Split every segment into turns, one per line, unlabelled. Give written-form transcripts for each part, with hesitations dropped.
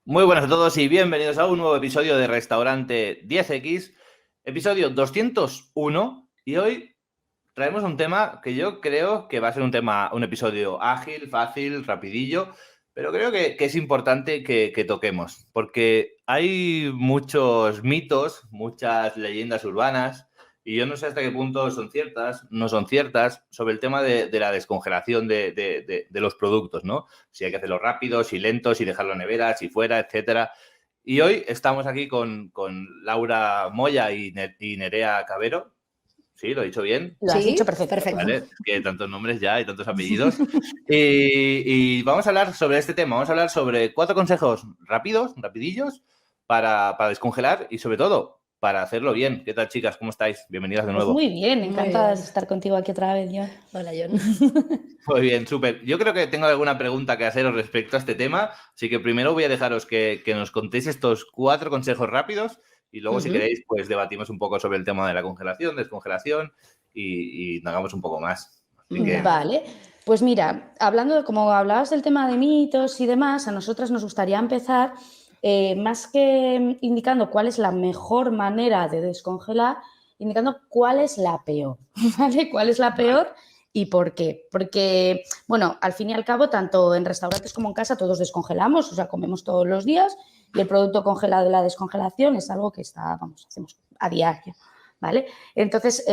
Muy buenas a todos y bienvenidos a un nuevo episodio de Restaurante 10X, episodio 201, y hoy traemos un tema que yo creo que va a ser un episodio ágil, fácil, rapidillo, pero creo que es importante que toquemos, porque hay muchos mitos, muchas leyendas urbanas, y yo no sé hasta qué punto son ciertas, no son ciertas, sobre el tema de la descongelación de los productos, ¿no? Si hay que hacerlo rápido, si lento, si dejarlo en nevera, si fuera, etcétera. Y hoy estamos aquí con Laura Moya y Nerea Cabero. Sí, lo he dicho bien.
Lo has dicho perfecto.
Vale, es que tantos nombres ya y tantos apellidos. Y vamos a hablar sobre este tema. Vamos a hablar sobre 4 consejos rápidos, rapidillos, para descongelar y, sobre todo, para hacerlo bien. ¿Qué tal, chicas? ¿Cómo estáis? Bienvenidas de nuevo.
Pues muy bien, encantada de estar contigo aquí otra vez, John.
Hola, John.
Muy bien, súper. Yo creo que tengo alguna pregunta que haceros respecto a este tema, así que primero voy a dejaros que nos contéis estos 4 consejos rápidos y luego, si queréis, pues debatimos un poco sobre el tema de la congelación, descongelación y hagamos un poco más. Así que...
Vale, pues mira, como hablabas del tema de mitos y demás, a nosotras nos gustaría empezar, más que indicando cuál es la mejor manera de descongelar, indicando cuál es la peor, ¿vale? ¿Cuál es la peor y por qué? Porque, bueno, al fin y al cabo, tanto en restaurantes como en casa todos descongelamos, o sea, comemos todos los días y el producto congelado de la descongelación es algo que hacemos a diario, ¿vale? Entonces,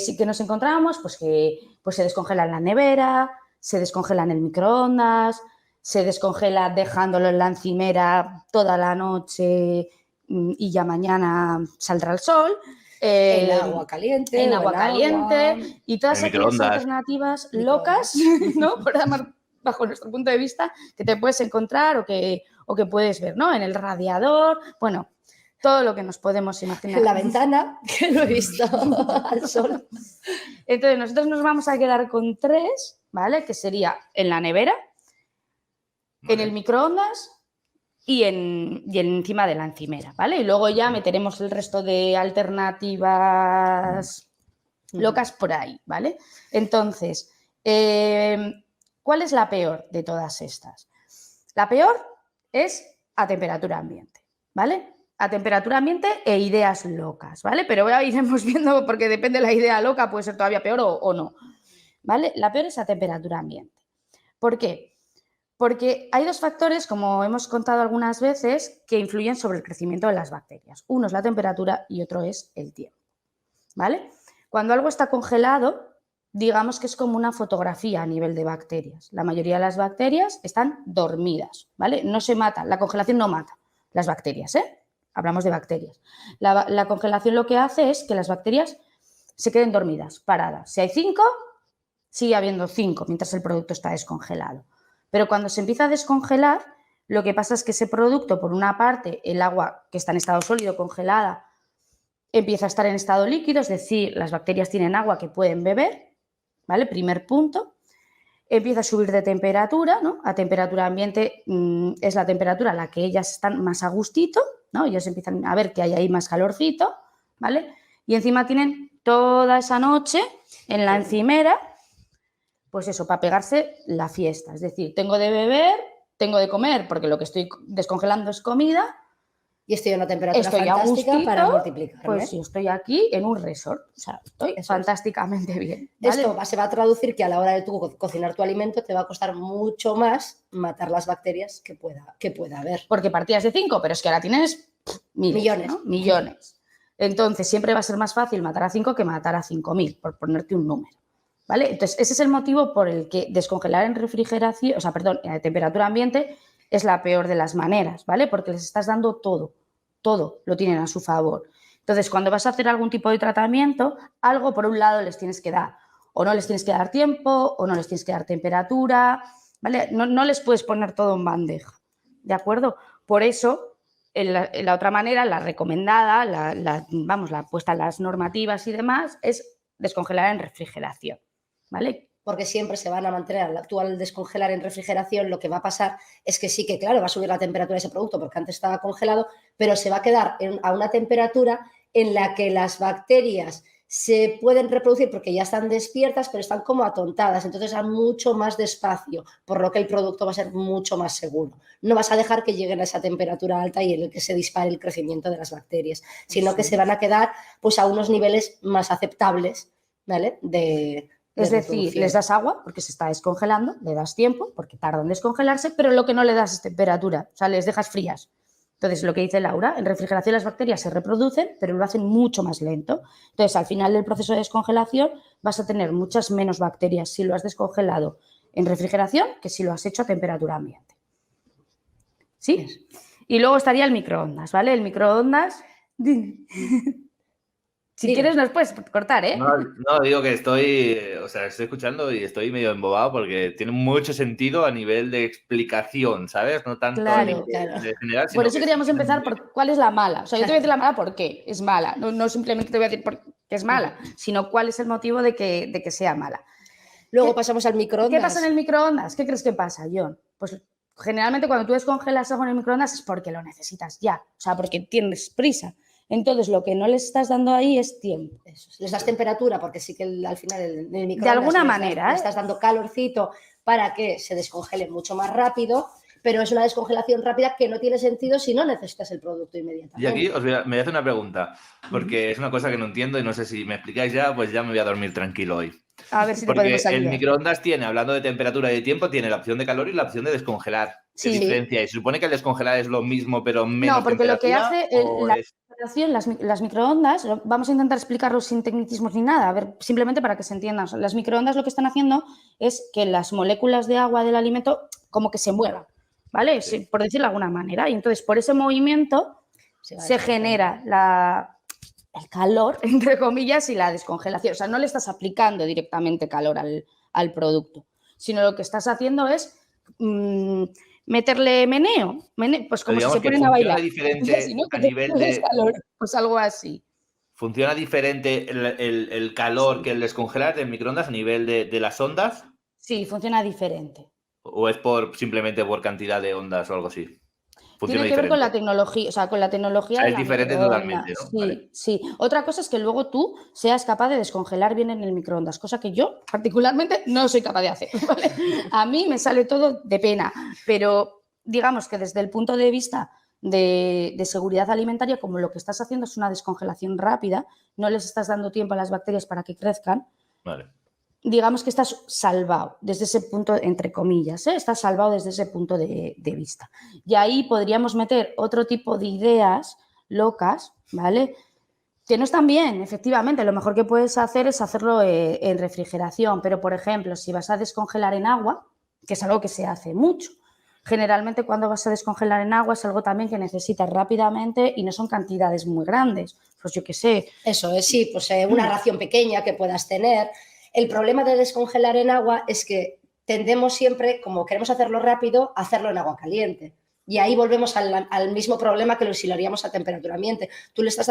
sí que nos encontramos pues que se descongela en la nevera, se descongela en el microondas, se descongela dejándolo en la encimera toda la noche y ya mañana saldrá el sol.
En agua caliente.
En agua caliente y todas aquellas alternativas locas, ¿no? Bajo nuestro punto de vista, que te puedes encontrar o que puedes ver, ¿no? En el radiador, bueno, todo lo que nos podemos imaginar.
En la ventana, que lo he visto al sol.
Entonces, nosotros nos vamos a quedar con 3, ¿vale? Que sería en la nevera, en el microondas y encima de la encimera, ¿vale? Y luego ya meteremos el resto de alternativas locas por ahí, ¿vale? Entonces, ¿cuál es la peor de todas estas? La peor es a temperatura ambiente, ¿vale? A temperatura ambiente e ideas locas, ¿vale? Pero ya iremos viendo, porque depende de la idea loca, puede ser todavía peor o no, ¿vale? La peor es a temperatura ambiente. ¿Por qué? Porque hay 2 factores, como hemos contado algunas veces, que influyen sobre el crecimiento de las bacterias. Uno es la temperatura y otro es el tiempo, ¿vale? Cuando algo está congelado, digamos que es como una fotografía a nivel de bacterias. La mayoría de las bacterias están dormidas, ¿vale? No se matan, la congelación no mata las bacterias, ¿eh? Hablamos de bacterias. La congelación lo que hace es que las bacterias se queden dormidas, paradas. Si hay 5, sigue habiendo 5 mientras el producto está descongelado. Pero cuando se empieza a descongelar, lo que pasa es que ese producto, por una parte, el agua que está en estado sólido congelada, empieza a estar en estado líquido, es decir, las bacterias tienen agua que pueden beber, ¿vale? Primer punto. Empieza a subir de temperatura, ¿no? A temperatura ambiente es la temperatura a la que ellas están más a gustito, ¿no? Ellas empiezan a ver que hay ahí más calorcito, ¿vale? Y encima tienen toda esa noche en la encimera, pues eso, para pegarse la fiesta. Es decir, tengo de beber, tengo de comer, porque lo que estoy descongelando es comida.
Y estoy a una temperatura fantástica para multiplicarme.
Pues sí, estoy aquí en un resort, o sea, estoy fantásticamente bien, ¿vale?
Esto se va a traducir que a la hora de tú cocinar tu alimento te va a costar mucho más matar las bacterias que pueda haber.
Porque partías de 5, pero es que ahora tienes millones, ¿no? Millones. Entonces, siempre va a ser más fácil matar a 5 que matar a 5.000, por ponerte un número, ¿vale? Entonces, ese es el motivo por el que descongelar en refrigeración, en temperatura ambiente, es la peor de las maneras, ¿vale? Porque les estás dando todo lo tienen a su favor. Entonces, cuando vas a hacer algún tipo de tratamiento, algo por un lado les tienes que dar. O no les tienes que dar tiempo, o no les tienes que dar temperatura, ¿vale? No les puedes poner todo en bandeja, ¿de acuerdo? Por eso, en la otra manera, la recomendada, la puesta en las normativas y demás, es descongelar en refrigeración, ¿vale?
Porque siempre se van a mantener. Tú al descongelar en refrigeración lo que va a pasar es que sí que, claro, va a subir la temperatura de ese producto porque antes estaba congelado, pero se va a quedar a una temperatura en la que las bacterias se pueden reproducir porque ya están despiertas, pero están como atontadas, entonces van mucho más despacio, por lo que el producto va a ser mucho más seguro. No vas a dejar que lleguen a esa temperatura alta y en el que se dispare el crecimiento de las bacterias, sino que se van a quedar pues a unos niveles más aceptables, ¿vale?
Es decir, les das agua porque se está descongelando, le das tiempo porque tarda en descongelarse, pero lo que no le das es temperatura, o sea, les dejas frías. Entonces, lo que dice Laura, en refrigeración las bacterias se reproducen, pero lo hacen mucho más lento. Entonces, al final del proceso de descongelación vas a tener muchas menos bacterias si lo has descongelado en refrigeración que si lo has hecho a temperatura ambiente. ¿Sí? Y luego estaría el microondas, ¿vale? El microondas... Si quieres nos puedes cortar, ¿eh?
No, digo que estoy escuchando y estoy medio embobado porque tiene mucho sentido a nivel de explicación, ¿sabes? No tanto
Claro,
de general, sino
por eso queríamos empezar por cuál es la mala. O sea, yo te voy a decir la mala por qué es mala. No simplemente te voy a decir por qué es mala, sino cuál es el motivo de que sea mala.
Luego pasamos al microondas.
¿Qué pasa en el microondas? ¿Qué crees que pasa, John? Pues generalmente cuando tú descongelas algo en el microondas es porque lo necesitas ya, o sea, porque tienes prisa. Entonces, lo que no les estás dando ahí es tiempo.
Eso. Les das temperatura, porque sí que al final en el microondas
de alguna manera,
le estás dando calorcito para que se descongele mucho más rápido, pero es una descongelación rápida que no tiene sentido si no necesitas el producto inmediatamente.
Y aquí me voy a hacer una pregunta, porque es una cosa que no entiendo y no sé si me explicáis ya, pues ya me voy a dormir tranquilo hoy.
A ver si te
Porque
podemos ayudar.
el microondas tiene, hablando de temperatura y de tiempo, tiene la opción de calor y la opción de descongelar. ¿Qué diferencia? ¿Y se supone que el descongelar es lo mismo, pero menos
No, porque lo que hace las microondas, vamos a intentar explicarlo sin tecnicismos ni nada, a ver, simplemente para que se entiendan. Las microondas lo que están haciendo es que las moléculas de agua del alimento como que se muevan, ¿vale? Sí. Por decirlo de alguna manera. Y entonces, por ese movimiento se genera el calor, entre comillas, y la descongelación. O sea, no le estás aplicando directamente calor al producto, sino lo que estás haciendo es meterle meneo, pues como si se ponen a bailar.
Diferente
si no,
a nivel de
calor, pues algo así.
¿Funciona diferente el calor que el descongelar del microondas a nivel de las ondas?
Sí, funciona diferente.
¿O es simplemente por cantidad de ondas o algo así?
Tiene que ver con la tecnología, o sea, con la tecnología de la
diferente totalmente, ¿no?
Sí,
vale.
Sí. Otra cosa es que luego tú seas capaz de descongelar bien en el microondas, cosa que yo particularmente no soy capaz de hacer, ¿vale? A mí me sale todo de pena, pero digamos que desde el punto de vista de seguridad alimentaria, como lo que estás haciendo es una descongelación rápida, no les estás dando tiempo a las bacterias para que crezcan.
Vale.
Digamos que estás salvado desde ese punto, entre comillas, estás salvado desde ese punto de vista. Y ahí podríamos meter otro tipo de ideas locas, ¿vale? Que no están bien, efectivamente. Lo mejor que puedes hacer es hacerlo en refrigeración, pero, por ejemplo, si vas a descongelar en agua, que es algo que se hace mucho, generalmente cuando vas a descongelar en agua es algo también que necesitas rápidamente y no son cantidades muy grandes. Pues yo qué sé.
Eso es, sí, pues una ración pequeña que puedas tener. El problema de descongelar en agua es que tendemos siempre, como queremos hacerlo rápido, a hacerlo en agua caliente. Y ahí volvemos al mismo problema que si lo haríamos a temperatura ambiente. Tú le estás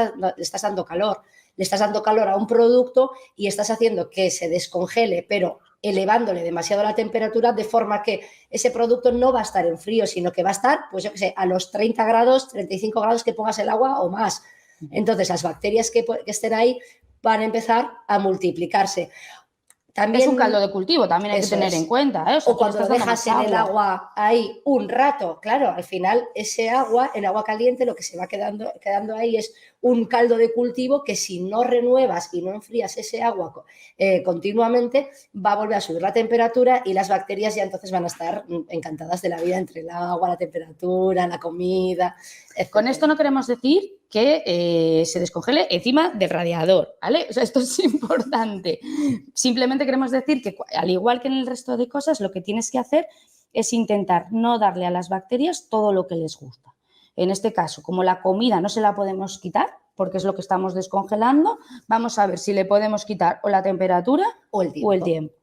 dando calor. Le estás dando calor a un producto y estás haciendo que se descongele, pero elevándole demasiado la temperatura de forma que ese producto no va a estar en frío, sino que va a estar, pues yo qué sé, a los 30 grados, 35 grados que pongas el agua o más. Entonces, las bacterias que estén ahí van a empezar a multiplicarse.
También, es un caldo de cultivo, también hay que tener en cuenta.
O cuando lo dejas en el agua ahí un rato, claro, al final ese agua, en agua caliente, lo que se va quedando ahí es un caldo de cultivo que si no renuevas y no enfrías ese agua continuamente, va a volver a subir la temperatura y las bacterias ya entonces van a estar encantadas de la vida entre el agua, la temperatura, la comida, etc.
Con esto no queremos decir que se descongele encima del radiador, ¿vale? O sea, esto es importante. Simplemente queremos decir que, al igual que en el resto de cosas, lo que tienes que hacer es intentar no darle a las bacterias todo lo que les gusta. En este caso, como la comida no se la podemos quitar, porque es lo que estamos descongelando, vamos a ver si le podemos quitar o la temperatura o el tiempo.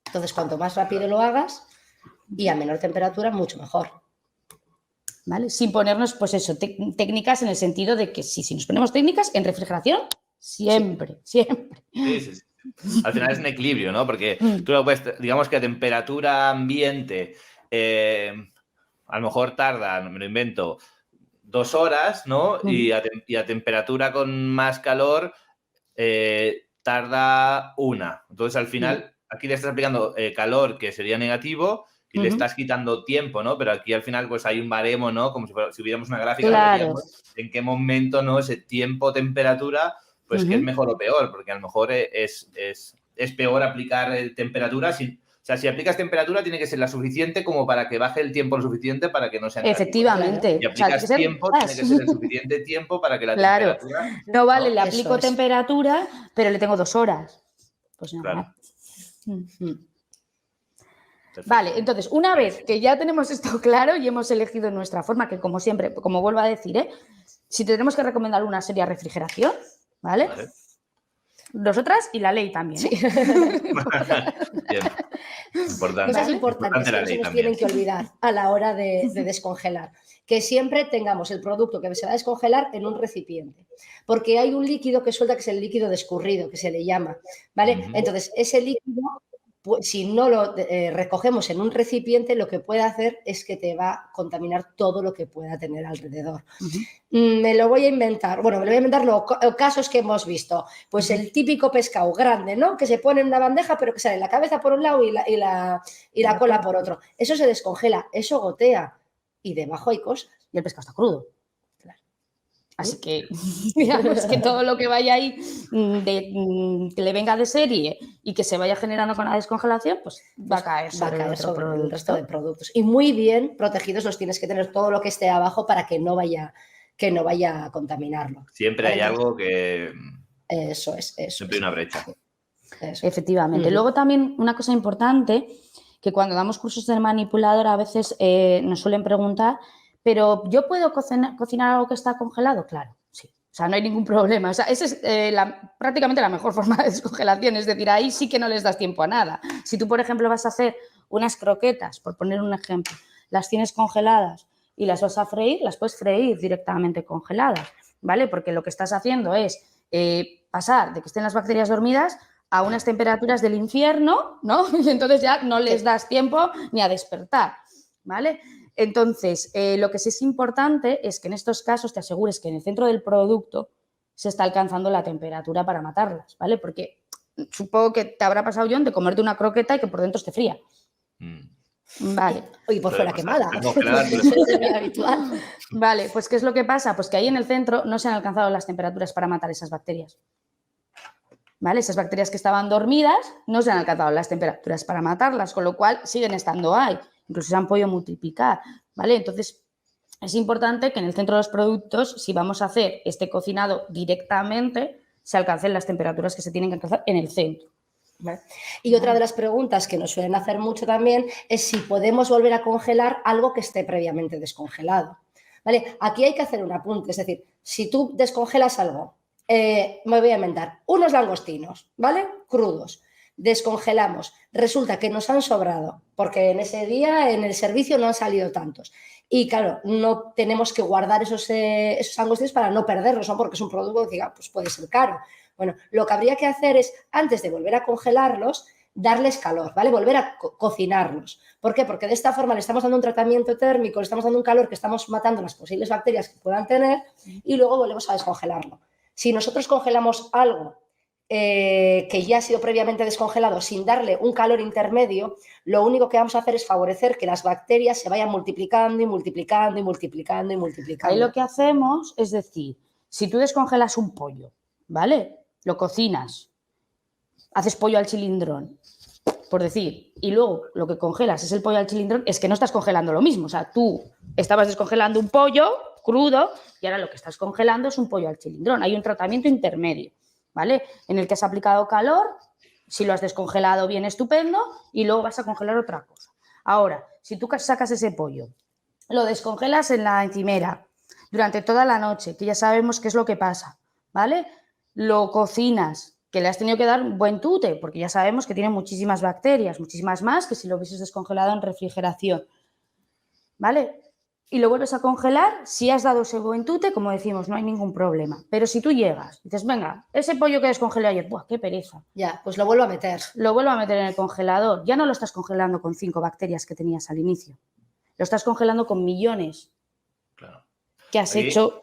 Entonces, cuanto más rápido lo hagas y a menor temperatura, mucho mejor.
¿Vale? Sin ponernos, pues eso, técnicas en el sentido de que si nos ponemos técnicas en refrigeración, siempre.
Sí. Al final es un equilibrio, ¿no? Porque tú lo puedes, digamos que a temperatura ambiente, a lo mejor tarda, me lo invento, 2 horas, ¿no? Y a temperatura con más calor tarda 1. Entonces, al final, aquí le estás aplicando calor, que sería negativo, y le estás quitando tiempo, ¿no? Pero aquí al final pues hay un baremo, ¿no? Como si hubiéramos una gráfica, veríamos en qué momento, ¿no? Ese tiempo-temperatura, pues que es mejor o peor, porque a lo mejor es peor aplicar temperatura. O sea, si aplicas temperatura tiene que ser la suficiente como para que baje el tiempo lo suficiente para que no sea negativo.
Efectivamente.
Si aplicas tiempo, tiene que ser el suficiente tiempo para que la temperatura...
No vale, le aplico temperatura, pero le tengo 2 horas. Pues nada.
Claro.
Vale, entonces, una vez que ya tenemos esto claro y hemos elegido nuestra forma, que como siempre, como vuelvo a decir, si tenemos que recomendar una seria refrigeración, ¿vale? Nosotras y la ley también.
Sí.
Bien. Importante.
Cosas importantes que no se nos tienen que olvidar a la hora de descongelar. Que siempre tengamos el producto que se va a descongelar en un recipiente. Porque hay un líquido que suelta, que es el líquido de escurrido, que se le llama, ¿vale? Entonces, ese líquido, pues, si no lo recogemos en un recipiente, lo que puede hacer es que te va a contaminar todo lo que pueda tener alrededor. Me lo voy a inventar. Bueno, me lo voy a inventar los casos que hemos visto. Pues el típico pescado grande, ¿no? Que se pone en una bandeja, pero que sale la cabeza por un lado y la cola por otro. Eso se descongela, eso gotea. Y debajo hay cosas.
Y el pescado está crudo. Claro. Así que, digamos que todo lo que vaya ahí, que le venga de serie y que se vaya generando con la descongelación, pues va a caer sobre
el resto de productos. Y muy bien protegidos los tienes que tener, todo lo que esté abajo, para que no vaya a contaminarlo.
Siempre hay algo que...
Eso es.
Siempre hay una brecha.
Eso.
Efectivamente. Luego también una cosa importante, que cuando damos cursos de manipulador a veces nos suelen preguntar, ¿pero yo puedo cocinar algo que está congelado? Claro, sí. O sea, no hay ningún problema. O sea, esa es prácticamente la mejor forma de descongelación. Es decir, ahí sí que no les das tiempo a nada. Si tú, por ejemplo, vas a hacer unas croquetas, por poner un ejemplo, las tienes congeladas y las vas a freír, las puedes freír directamente congeladas, ¿vale? Porque lo que estás haciendo es pasar de que estén las bacterias dormidas a unas temperaturas del infierno, ¿no? Y entonces ya no les das tiempo ni a despertar, ¿vale? Entonces, lo que sí es importante es que en estos casos te asegures que en el centro del producto se está alcanzando la temperatura para matarlas, ¿vale? Porque supongo que te habrá pasado, John, de comerte una croqueta y que por dentro esté fría. Vale.
Y por fuera quemada.
Sería
habitual.
Vale, pues ¿qué es lo que pasa? Pues que ahí en el centro no se han alcanzado las temperaturas para matar esas bacterias. ¿Vale? Esas bacterias que estaban dormidas no se han alcanzado las temperaturas para matarlas, con lo cual siguen estando ahí, incluso se han podido multiplicar, ¿vale? Entonces, es importante que en el centro de los productos, si vamos a hacer este cocinado directamente, se alcancen las temperaturas que se tienen que alcanzar en el centro.
¿Vale? Y otra de las preguntas que nos suelen hacer mucho también es si podemos volver a congelar algo que esté previamente descongelado, ¿vale? Aquí hay que hacer un apunte, es decir, si tú descongelas algo, me voy a inventar, unos langostinos, ¿vale? Crudos, descongelamos, resulta que nos han sobrado, porque en ese día en el servicio no han salido tantos. Y claro, no tenemos que guardar esos langostinos para no perderlos, ¿no? Porque es un producto que pues puede ser caro. Bueno, lo que habría que hacer es, antes de volver a congelarlos, darles calor, ¿vale? Volver a cocinarlos. ¿Por qué? Porque de esta forma le estamos dando un tratamiento térmico, le estamos dando un calor que estamos matando las posibles bacterias que puedan tener y luego volvemos a descongelarlo. Si nosotros congelamos algo que ya ha sido previamente descongelado sin darle un calor intermedio, lo único que vamos a hacer es favorecer que las bacterias se vayan multiplicando y multiplicando y multiplicando y multiplicando.
Ahí lo que hacemos es decir, si tú descongelas un pollo, ¿vale? Lo cocinas, haces pollo al chilindrón, por decir, y luego lo que congelas es el pollo al chilindrón, es que no estás congelando lo mismo. O sea, tú estabas descongelando un pollo crudo y ahora lo que estás congelando es un pollo al chilindrón. Hay un tratamiento intermedio, ¿vale? En el que has aplicado calor, si lo has descongelado bien, estupendo, y luego vas a congelar otra cosa. Ahora, si tú sacas ese pollo, lo descongelas en la encimera durante toda la noche, que ya sabemos qué es lo que pasa, ¿vale? Lo cocinas, que le has tenido que dar un buen tute, porque ya sabemos que tiene muchísimas bacterias, muchísimas más que si lo hubieses descongelado en refrigeración, ¿vale? Y lo vuelves a congelar, si has dado ese buen tute, como decimos, no hay ningún problema. Pero si tú llegas y dices, venga, ese pollo que descongelé ayer, ¡buah, qué pereza!
Ya, pues lo vuelvo a meter.
Lo vuelvo a meter en el congelador. Ya no lo estás congelando con 5 bacterias que tenías al inicio. Lo estás congelando con millones.
Claro.
Que has hecho...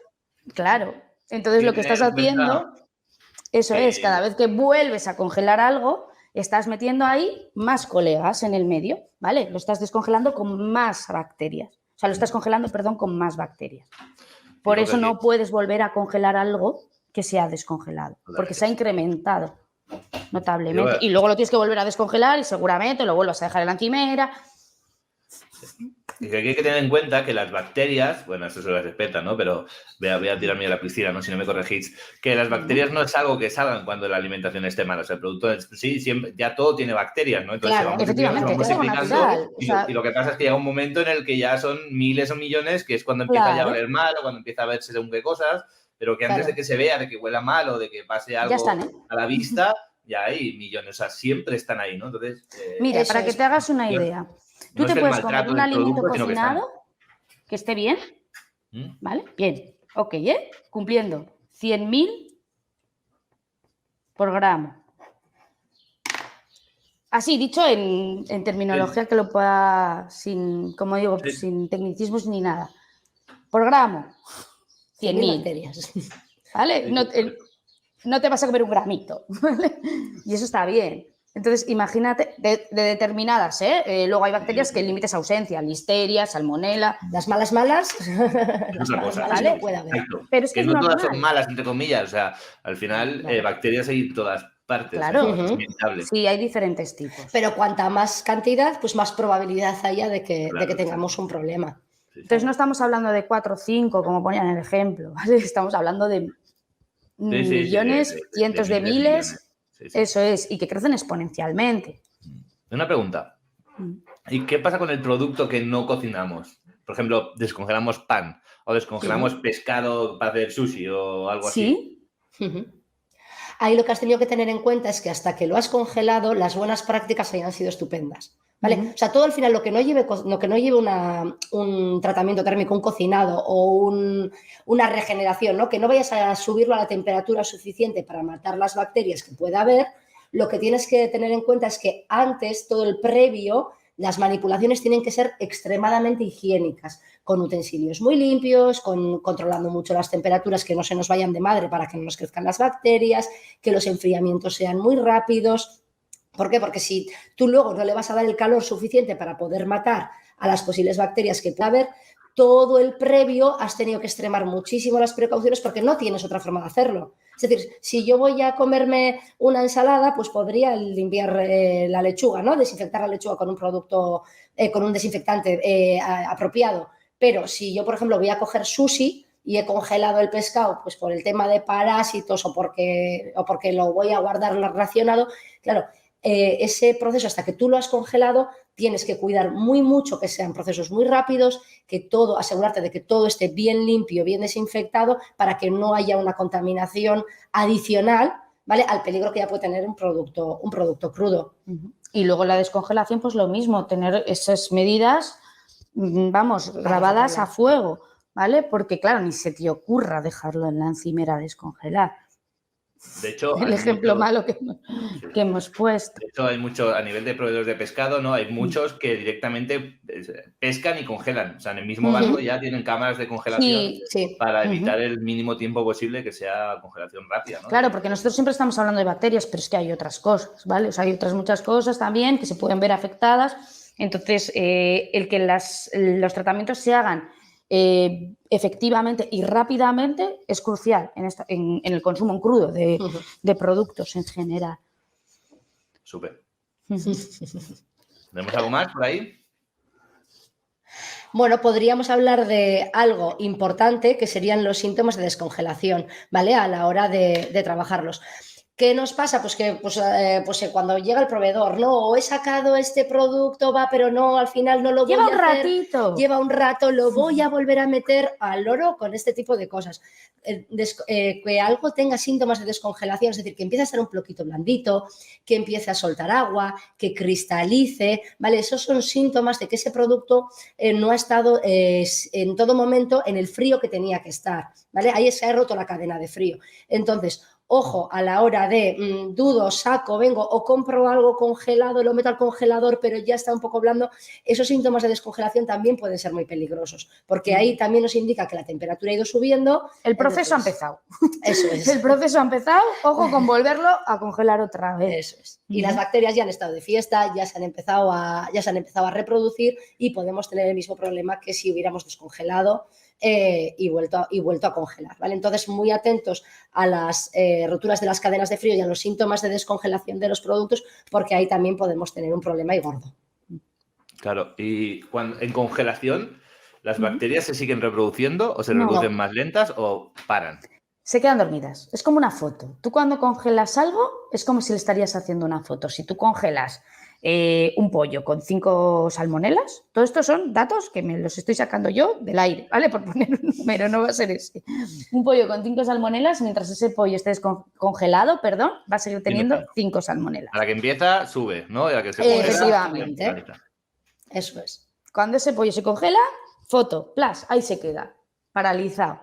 Claro. Entonces lo que estás haciendo... Eso es, cada vez que vuelves a congelar algo, estás metiendo ahí más colegas en el medio, ¿vale? Lo estás descongelando con más bacterias. O sea, lo estás congelando, perdón, con más bacterias. Por eso no puedes volver a congelar algo que se ha descongelado, porque se ha incrementado notablemente. Y luego lo tienes que volver a descongelar y seguramente lo vuelvas a dejar en la encimera.
Y que hay que tener en cuenta que las bacterias, bueno, esto se lo respetan, ¿no? Pero voy a tirarme a la piscina, ¿no? Si no me corregís, que las bacterias no es algo que salgan cuando la alimentación esté mala. O sea, el producto sí, siempre, ya todo tiene bacterias, ¿no? Entonces
claro,
efectivamente, es algo natural.
Y lo que pasa es que llega un momento en el que ya son miles o millones, que es cuando empieza ya a oler mal o cuando empieza a verse según qué cosas, pero que antes de que se vea, de que huela mal o de que pase algo a la vista, ya hay millones. O sea, siempre están ahí, ¿no? Entonces,
mira, para que te hagas una idea. Tú te puedes comer un alimento cocinado que esté bien, ¿vale? Bien, ok, cumpliendo 100.000 por gramo. Así, dicho en terminología que lo pueda, sin, como digo, sin tecnicismos ni nada. Por gramo, 100.000
bacterias.
¿Vale? No te vas a comer un gramito, ¿vale? Y eso está bien. Entonces, imagínate, de determinadas, luego hay bacterias que el límite es ausencia, listeria, salmonela.
Las malas,
es otra cosa,
¿vale?
No puede haber.
Pero es que
no
es
todas son malas, entre comillas. O sea, al final, bacterias hay en todas partes.
Claro,
es inevitable.
Sí, hay diferentes tipos.
Pero cuanta más cantidad, pues más probabilidad haya de que tengamos un problema.
Entonces, no estamos hablando de 4 o 5, como ponían en el ejemplo, ¿vale? Estamos hablando de millones, cientos de miles. Eso es, y que crecen exponencialmente.
Una pregunta. ¿Y qué pasa con el producto que no cocinamos? Por ejemplo, descongelamos pan o descongelamos pescado para hacer sushi o algo así.
Ahí lo que has tenido que tener en cuenta es que hasta que lo has congelado, las buenas prácticas hayan sido estupendas. ¿Vale? O sea, todo al final, lo que no lleve un tratamiento térmico, un cocinado o una regeneración, ¿no? Que no vayas a subirlo a la temperatura suficiente para matar las bacterias que pueda haber, lo que tienes que tener en cuenta es que antes, todo el previo, las manipulaciones tienen que ser extremadamente higiénicas, con utensilios muy limpios, controlando mucho las temperaturas, que no se nos vayan de madre para que no nos crezcan las bacterias, que los enfriamientos sean muy rápidos. ¿Por qué? Porque si tú luego no le vas a dar el calor suficiente para poder matar a las posibles bacterias que pueda haber, todo el previo has tenido que extremar muchísimo las precauciones porque no tienes otra forma de hacerlo. Es decir, si yo voy a comerme una ensalada, pues podría limpiar la lechuga, ¿no? Desinfectar la lechuga con un producto, con un desinfectante apropiado. Pero si yo, por ejemplo, voy a coger sushi y he congelado el pescado, pues por el tema de parásitos o porque lo voy a guardar racionado, claro, ese proceso, hasta que tú lo has congelado, tienes que cuidar muy mucho que sean procesos muy rápidos, asegurarte de que todo esté bien limpio, bien desinfectado, para que no haya una contaminación adicional, ¿vale? Al peligro que ya puede tener un producto crudo.
Y luego la descongelación, pues lo mismo, tener esas medidas, vamos, grabadas a fuego, ¿vale? Porque claro, ni se te ocurra dejarlo en la encimera a descongelar.
De hecho,
el ejemplo malo que hemos puesto.
De hecho, hay mucho, a nivel de proveedores de pescado, ¿no? Hay muchos que directamente pescan y congelan. O sea, en el mismo barco ya tienen cámaras de congelación para evitar el mínimo tiempo posible que sea congelación rápida, ¿no?
Claro, porque nosotros siempre estamos hablando de bacterias, pero es que hay otras cosas, ¿vale? O sea, hay otras muchas cosas también que se pueden ver afectadas. Entonces, el que los tratamientos se hagan efectivamente y rápidamente es crucial en el consumo en crudo de productos en general.
Súper. ¿Tenemos algo más por ahí?
Bueno, podríamos hablar de algo importante que serían los síntomas de descongelación, ¿vale? A la hora de trabajarlos. ¿Qué nos pasa? Pues que cuando llega el proveedor, ¿no? O he sacado este producto, pero no, al final no lo voy a hacer. Lleva un rato, lo voy a volver a meter al loro con este tipo de cosas. Que algo tenga síntomas de descongelación, es decir, que empiece a estar un poquito blandito, que empiece a soltar agua, que cristalice, ¿vale? Esos son síntomas de que ese producto no ha estado en todo momento en el frío que tenía que estar, ¿vale? Ahí se ha roto la cadena de frío. Entonces, ojo, a la hora de dudo, saco, vengo o compro algo congelado, lo meto al congelador, pero ya está un poco blando, esos síntomas de descongelación también pueden ser muy peligrosos, porque ahí también nos indica que la temperatura ha ido subiendo.
El proceso ha empezado.
Eso es.
El proceso ha empezado, ojo con volverlo a congelar otra vez.
Eso es. Y las bacterias ya han estado de fiesta, ya se han empezado a reproducir y podemos tener el mismo problema que si hubiéramos descongelado y vuelto a congelar, ¿vale? Entonces, muy atentos a las roturas de las cadenas de frío y a los síntomas de descongelación de los productos, porque ahí también podemos tener un problema y gordo.
Claro, y en congelación, ¿las bacterias se siguen reproduciendo o se reproducen más lentas o paran?
Se quedan dormidas. Es como una foto. Tú cuando congelas algo es como si le estarías haciendo una foto. Si tú congelas un pollo con 5 salmonelas, todo esto son datos que me los estoy sacando yo del aire, ¿vale? Por poner un número, no va a ser ese. Un pollo con 5 salmonelas, mientras ese pollo esté congelado, va a seguir teniendo 5 salmonelas.
A la que empieza, sube, ¿no? Y a la que se congela,
efectivamente.
Eso es.
Cuando ese pollo se congela, foto, plas, ahí se queda, paralizado.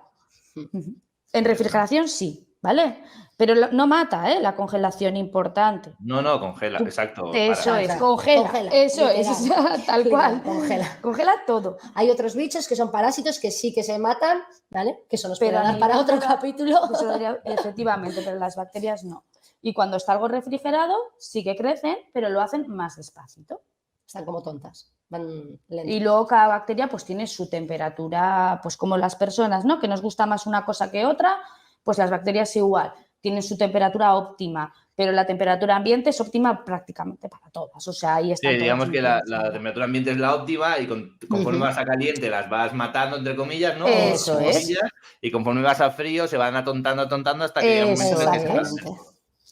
En refrigeración sí, ¿vale? Pero no mata, la congelación importante.
No, congela, exacto.
Eso es, congela. Eso literal. Es, tal cual. Congela todo.
Hay otros bichos que son parásitos que sí que se matan, ¿vale? Que eso nos puede dar para otro capítulo.
Efectivamente, pero las bacterias no. Y cuando está algo refrigerado, sí que crecen, pero lo hacen más despacito.
Están como tontas. Van lentas.
Y luego cada bacteria pues tiene su temperatura, pues como las personas, ¿no? Que nos gusta más una cosa que otra, pues las bacterias igual, tienen su temperatura óptima, pero la temperatura ambiente es óptima prácticamente para todas. O sea, ahí está.
Sí, digamos que la temperatura ambiente es la óptima y conforme vas a caliente las vas matando, entre comillas, ¿no?
Eso es.
Y conforme vas a frío se van atontando hasta que llega un momento en que se cansan.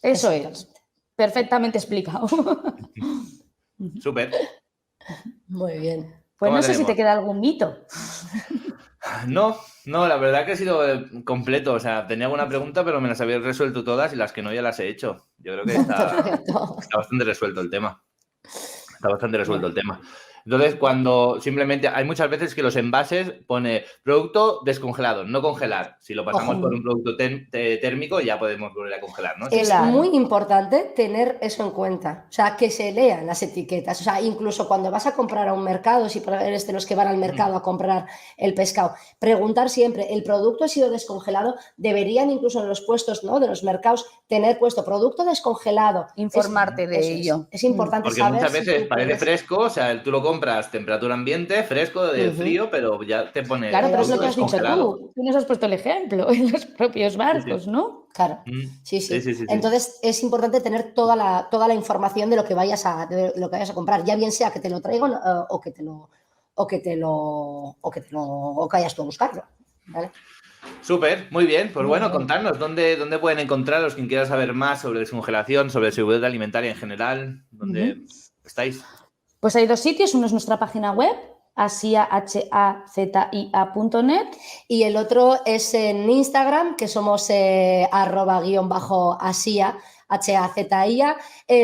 Eso es. Perfectamente explicado.
Súper.
Muy bien.
Pues no sé si te queda algún mito.
No, la verdad que ha sido completo. O sea, tenía alguna pregunta, pero me las habéis resuelto todas y las que no ya las he hecho. Yo creo que está bastante resuelto el tema. Entonces, cuando simplemente hay muchas veces que los envases pone producto descongelado, no congelar. Si lo pasamos por un producto térmico, ya podemos volver a congelar, ¿no?
Es muy importante tener eso en cuenta. O sea, que se lean las etiquetas. O sea, incluso cuando vas a comprar a un mercado, si eres de los que van al mercado a comprar el pescado, preguntar siempre, ¿el producto ha sido descongelado? Deberían incluso en los puestos, ¿no?, de los mercados tener puesto producto descongelado.
Informarte de ello.
Es importante
porque
saber.
Porque muchas veces parece fresco, o sea, tú lo compras temperatura ambiente, fresco, de frío, pero ya te pone...
Claro, pero es lo que has dicho tú. Tú nos has puesto el ejemplo en los propios barcos, ¿no?
Claro, sí. Entonces es importante tener toda la información de lo que vayas a comprar, ya bien sea que te lo traigan o que vayas tú a buscarlo, ¿vale?
Súper, muy bien. Pues bueno, contadnos dónde pueden encontraros quien quiera saber más sobre descongelación, sobre seguridad alimentaria en general, dónde estáis.
Pues hay 2 sitios, uno es nuestra página web, hazia.net,
y el otro es en Instagram, que somos @_asia, HAZIA.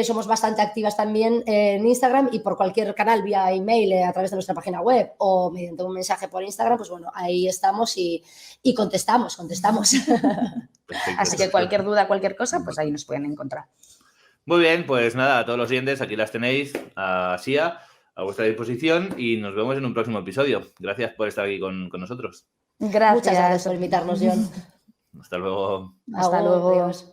Somos bastante activas también en Instagram y por cualquier canal, vía email, a través de nuestra página web o mediante un mensaje por Instagram, pues bueno, ahí estamos y contestamos.
Perfecto,
así que cualquier duda, cualquier cosa, pues ahí nos pueden encontrar.
Muy bien, pues nada, a todos los oyentes, aquí las tenéis, a Sia, a vuestra disposición y nos vemos en un próximo episodio. Gracias por estar aquí con nosotros.
Gracias.
Muchas gracias por invitarnos, John.
Hasta luego.
Hasta luego.
Adiós.